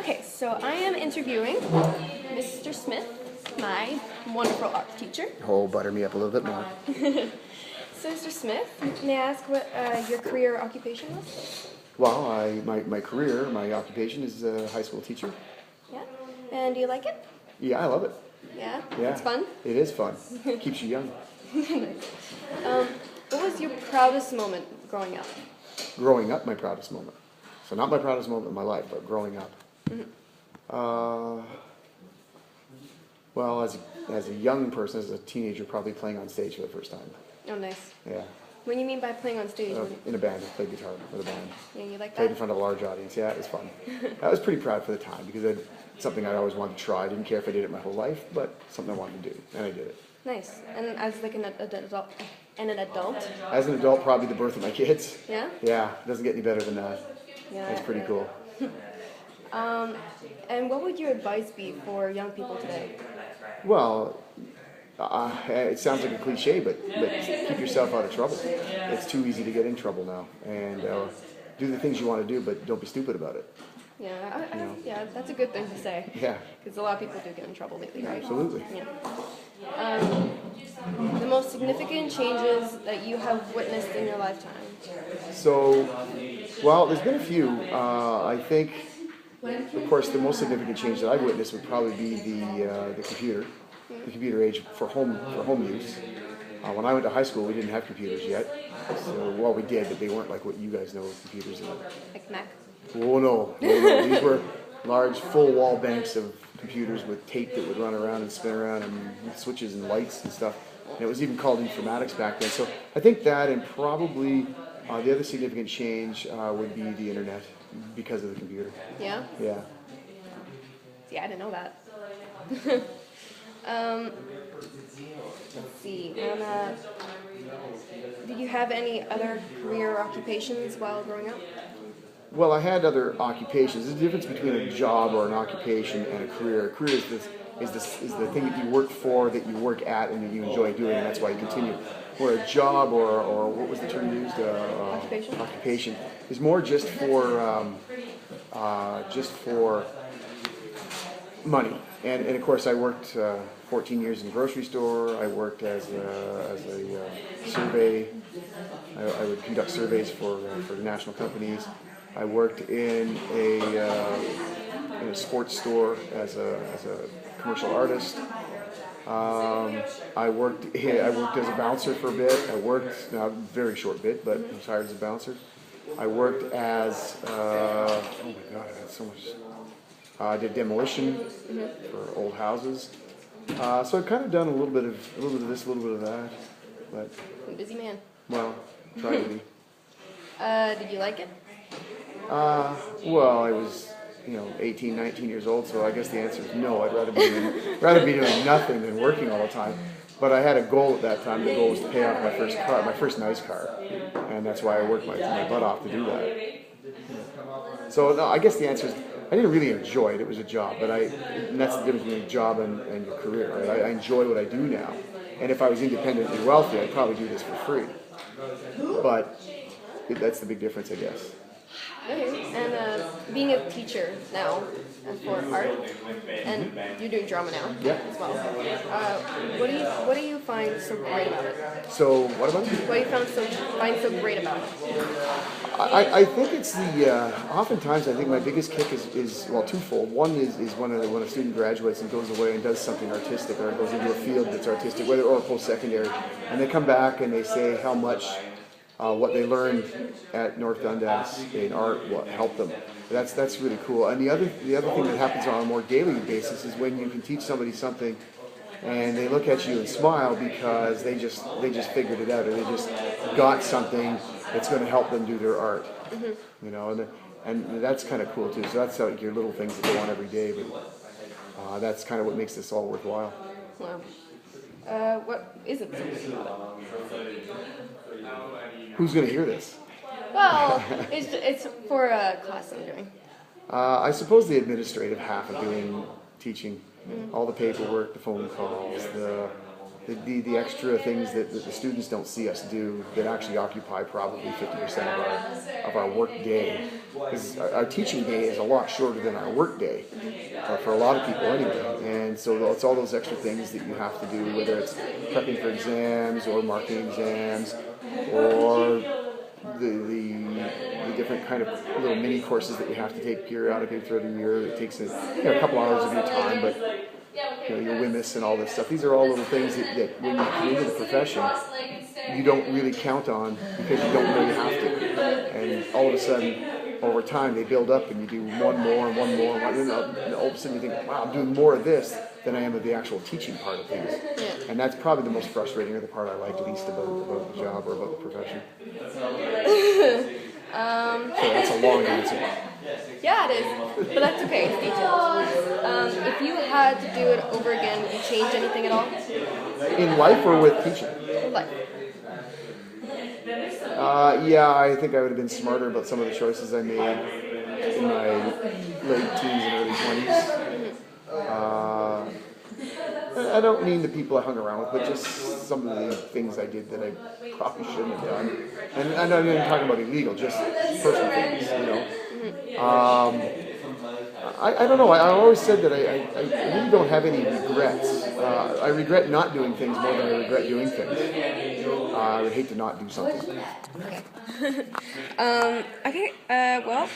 Okay, so I am interviewing Mr. Smith, my wonderful art teacher. Oh, butter me up a little bit more. So, Mr. Smith, may I ask what your career occupation was? Well, my career, my occupation is a high school teacher. Yeah? And do you like it? Yeah, I love it. Yeah? Yeah. It's fun? It is fun. Keeps you young. Nice. What was your proudest moment growing up? Growing up, my proudest moment. So not my proudest moment in my life, but growing up. Well, as a young person, as a teenager, probably playing on stage for the first time. Oh, nice. Yeah. What do you mean by playing on stage? In a band. I played guitar with a band. Yeah, you like Played in that? front of a large audience. Yeah, it was fun. I was pretty proud for the time because it's something I always wanted to try. I didn't care if I did it my whole life, but something I wanted to do, and I did it. Nice. And as like an adult? As an adult, probably the birth of my kids. Yeah? Yeah, doesn't get any better than that. Yeah. It's pretty cool. And what would your advice be for young people today? Well, it sounds like a cliche, but keep yourself out of trouble. It's too easy to get in trouble now, and do the things you want to do, but don't be stupid about it. Yeah, yeah, that's a good thing to say. Yeah. Because a lot of people do get in trouble lately, right? Absolutely. Yeah. The most significant changes that you have witnessed in your lifetime? So, well, there's been a few. I think, of course, the most significant change that I've witnessed would probably be the computer age for home use. When I went to high school, we didn't have computers yet. So, well, we did, but they weren't like what you guys know computers are. Like Mac? Oh, no. These were large, full-wall banks of computers with tape that would run around and spin around and switches and lights and stuff. And it was even called informatics back then. So I think that, and probably the other significant change would be the internet because of the computer. Yeah? Yeah. See, I didn't know that. Let's see. Did you have any other career occupations while growing up? Well, I had other occupations. There's a difference between a job or an occupation and a career. A career is the thing that you work for, that you work at, and that you enjoy doing, and that's why you continue. Or a job, or what was the term used? Occupation. Occupation is more just for money. And of course, I worked 14 years in a grocery store. I worked as a survey. I would conduct surveys for national companies. I worked in a sports store as a commercial artist. I worked as a bouncer for a bit. I worked, now a very short bit, but I was hired as a bouncer. I worked as oh my God, I had so much. I did demolition for old houses. So I've kind of done a little bit of this, a little bit of that. But I'm a busy man. well, try to be. Did you like it? Well, I was, 18, 19 years old, so I guess the answer is no. I'd rather be doing nothing than working all the time. But I had a goal at that time. The goal was to pay off my first nice car, and that's why I worked my butt off to do that. So no, I guess the answer is I didn't really enjoy it. It was a job, and that's the difference between a job and your career. Right? I enjoy what I do now, and if I was independently wealthy, I'd probably do this for free. But that's the big difference, I guess. Okay. And being a teacher now for art, and you're doing drama now as well. What do you find so great about it? So what about it? What do you find so great about it? I think it's oftentimes I think my biggest kick is twofold. One is when a student graduates and goes away and does something artistic or goes into a field that's artistic, whether or post-secondary, and they come back and they say how much what they learned at North Dundas in art what helped them. That's really cool. And the other thing that happens on a more daily basis is when you can teach somebody something and they look at you and smile because they just figured it out, or they just got something that's going to help them do their art. And that's kind of cool too. So that's like your little things that go on every day, but that's kind of what makes this all worthwhile. Wow. What isn't so good about it? Who's going to hear this? Well, it's for a class I'm doing. I suppose the administrative half of doing teaching, all the paperwork, the phone calls, the extra things that the students don't see us do that actually occupy probably 50% of our work day. Because our teaching day is a lot shorter than our work day, for a lot of people anyway. And so it's all those extra things that you have to do, whether it's prepping for exams or marking exams, or the different kind of little mini courses that you have to take periodically throughout the year. It takes a couple hours of your time, but your WIMIS and all this stuff. These are all little things that when you come into the profession, you don't really count on because you don't really have to. And all of a sudden, over time, they build up and you do one more and one more. And all of a sudden you think, wow, I'm doing more of this than I am of the actual teaching part of things. Yeah. And that's probably the most frustrating, or the part I like least about the job or about the profession. So that's a long answer. Yeah, it is, but that's okay. It's details. If you had to do it over again, would you change anything at all? In life or with teaching? Life. Yeah, I think I would have been smarter about some of the choices I made in my late teens and early 20s. I don't mean the people I hung around with, but just some of the things I did that I probably shouldn't have done. And I'm not even talking about illegal, just personal things, I don't know. I always said that I really don't have any regrets. I regret not doing things more than I regret doing things. I would hate to not do something. Okay. Okay. Well.